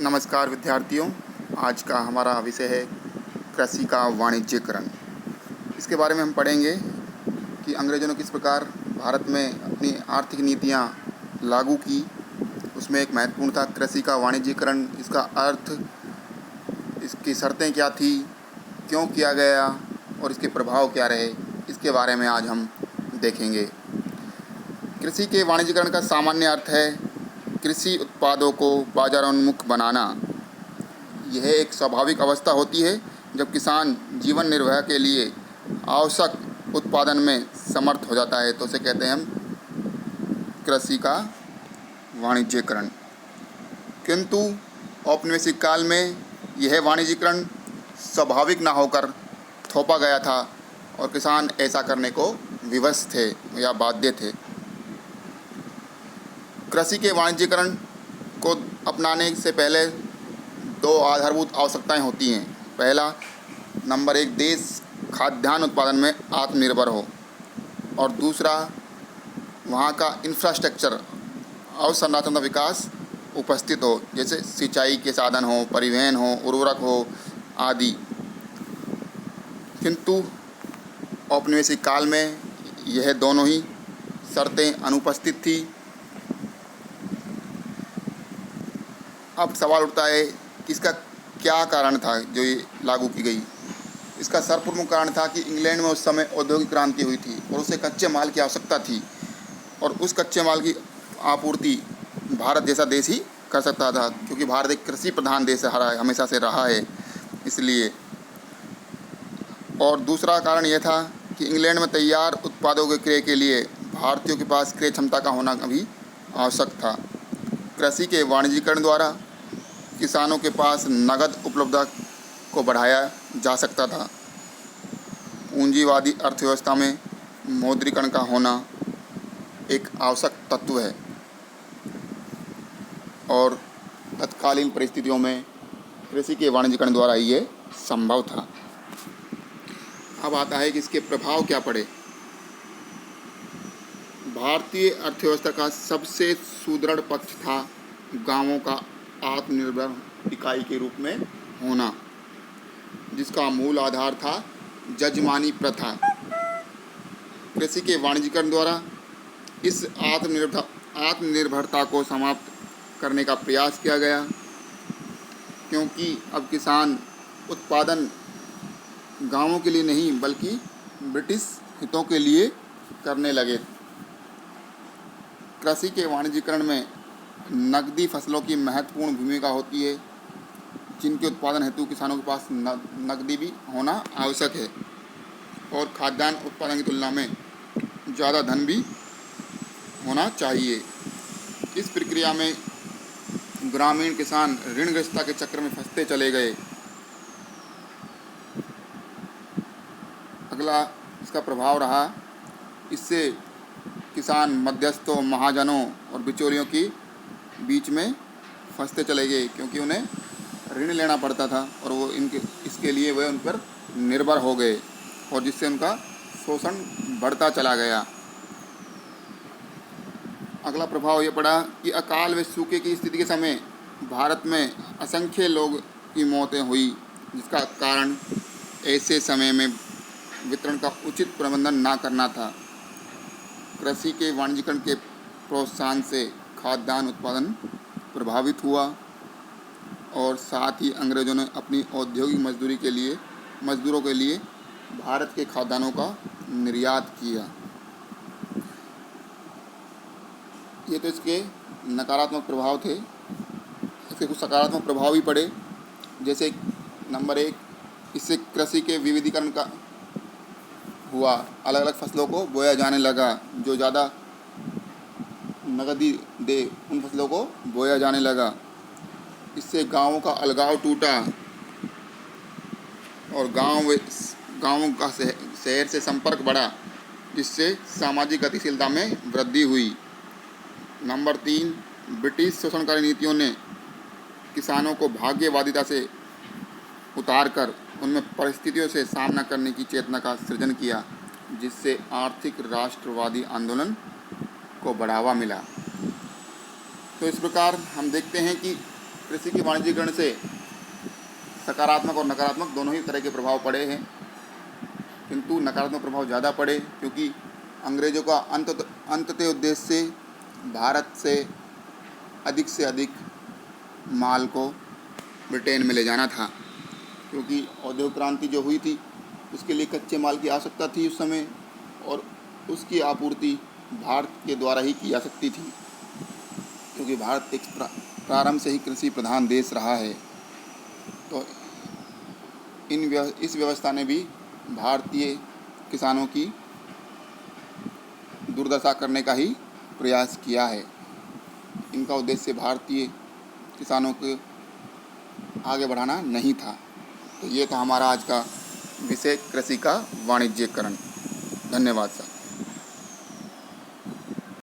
नमस्कार विद्यार्थियों। आज का हमारा विषय है कृषि का वाणिज्यीकरण। इसके बारे में हम पढ़ेंगे कि अंग्रेज़ों ने किस प्रकार भारत में अपनी आर्थिक नीतियाँ लागू की। उसमें एक महत्वपूर्ण था कृषि का वाणिज्यीकरण। इसका अर्थ, इसकी शर्तें क्या थी, क्यों किया गया और इसके प्रभाव क्या रहे, इसके बारे में आज हम देखेंगे। कृषि के वाणिज्यीकरण का सामान्य अर्थ है कृषि उत्पादों को बाजारोन्मुख बनाना। यह एक स्वाभाविक अवस्था होती है जब किसान जीवन निर्वाह के लिए आवश्यक उत्पादन में समर्थ हो जाता है, तो उसे कहते हैं हम कृषि का वाणिज्यीकरण। किंतु औपनिवेशिक काल में यह वाणिज्यीकरण स्वाभाविक न होकर थोपा गया था और किसान ऐसा करने को विवश थे या बाध्य थे। कृषि के वाणिज्यीकरण को अपनाने से पहले दो आधारभूत आवश्यकताएं होती हैं। पहला, नंबर एक, देश खाद्यान्न उत्पादन में आत्मनिर्भर हो, और दूसरा, वहाँ का इंफ्रास्ट्रक्चर अवसंरचना विकास उपस्थित हो, जैसे सिंचाई के साधन हो, परिवहन हो, उर्वरक हो आदि। किंतु औपनिवेशिक काल में यह दोनों ही शर्तें अनुपस्थित थी। अब सवाल उठता है कि इसका क्या कारण था जो ये लागू की गई। इसका सर्वप्रमुख कारण था कि इंग्लैंड में उस समय औद्योगिक क्रांति हुई थी और उसे कच्चे माल की आवश्यकता थी, और उस कच्चे माल की आपूर्ति भारत जैसा देश ही कर सकता था, क्योंकि भारत एक कृषि प्रधान देश हमेशा से रहा है, इसलिए। और दूसरा कारण यह था कि इंग्लैंड में तैयार उत्पादों के क्रय के लिए भारतीयों के पास क्रय क्षमता का होना भी आवश्यक था। कृषि के वाणिज्यीकरण द्वारा किसानों के पास नगद उपलब्धता को बढ़ाया जा सकता था। पूंजीवादी अर्थव्यवस्था में मौद्रीकरण का होना एक आवश्यक तत्व है, और तत्कालीन परिस्थितियों में कृषि के वाणिज्यीकरण द्वारा ये संभव था। अब आता है कि इसके प्रभाव क्या पड़े। भारतीय अर्थव्यवस्था का सबसे सुदृढ़ पक्ष था गांवों का आत्मनिर्भर इकाई के रूप में होना, जिसका मूल आधार था जजमानी प्रथा। कृषि के वाणिज्यीकरण द्वारा इस आत्मनिर्भरता को समाप्त करने का प्रयास किया गया, क्योंकि अब किसान उत्पादन गांवों के लिए नहीं बल्कि ब्रिटिश हितों के लिए करने लगे। कृषि के वाणिज्यीकरण में नकदी फसलों की महत्वपूर्ण भूमिका होती है, जिनके उत्पादन हेतु किसानों के पास नकदी भी होना आवश्यक है, और खाद्यान्न उत्पादन की तुलना में ज़्यादा धन भी होना चाहिए। इस प्रक्रिया में ग्रामीण किसान ऋणग्रस्तता के चक्र में फंसते चले गए। अगला इसका प्रभाव रहा, इससे किसान मध्यस्थों, महाजनों और बिचौलियों की बीच में फंसते चले गए, क्योंकि उन्हें ऋण लेना पड़ता था और वो इसके लिए वे उन पर निर्भर हो गए, और जिससे उनका शोषण बढ़ता चला गया। अगला प्रभाव ये पड़ा कि अकाल व सूखे की स्थिति के समय भारत में असंख्य लोग की मौतें हुई, जिसका कारण ऐसे समय में वितरण का उचित प्रबंधन ना करना था। कृषि के वाणिज्यीकरण के प्रोत्साहन से खाद्यान्न उत्पादन प्रभावित हुआ, और साथ ही अंग्रेज़ों ने अपनी औद्योगिक मजदूरों के लिए भारत के खाद्यान्नों का निर्यात किया। ये तो इसके नकारात्मक प्रभाव थे। इसके कुछ सकारात्मक प्रभाव भी पड़े, जैसे नंबर एक, इससे कृषि के विविधीकरण का हुआ। अलग अलग फसलों को बोया जाने लगा, जो ज़्यादा नकदी दे उन फसलों को बोया जाने लगा। इससे गांवों का अलगाव टूटा, और गांवों का शहर से संपर्क बढ़ा, जिससे सामाजिक गतिशीलता में वृद्धि हुई। नंबर तीन, ब्रिटिश शोषणकारी नीतियों ने किसानों को भाग्यवादिता से उतारकर उनमें परिस्थितियों से सामना करने की चेतना का सृजन किया, जिससे आर्थिक राष्ट्रवादी आंदोलन को बढ़ावा मिला। तो इस प्रकार हम देखते हैं कि कृषि के वाणिज्यीकरण से सकारात्मक और नकारात्मक दोनों ही तरह के प्रभाव पड़े हैं, किंतु नकारात्मक प्रभाव ज़्यादा पड़े क्योंकि अंग्रेज़ों का अंततः उद्देश्य भारत से अधिक माल को ब्रिटेन में ले जाना था, क्योंकि औद्योगिक क्रांति जो हुई थी उसके लिए कच्चे माल की आवश्यकता थी उस समय, और उसकी आपूर्ति भारत के द्वारा ही की जा सकती थी, क्योंकि भारत एक प्रारंभ से ही कृषि प्रधान देश रहा है। तो इस व्यवस्था ने भी भारतीय किसानों की दुर्दशा करने का ही प्रयास किया है। इनका उद्देश्य भारतीय किसानों को आगे बढ़ाना नहीं था। तो ये था हमारा आज का विषय, कृषि का वाणिज्यीकरण। धन्यवाद सर।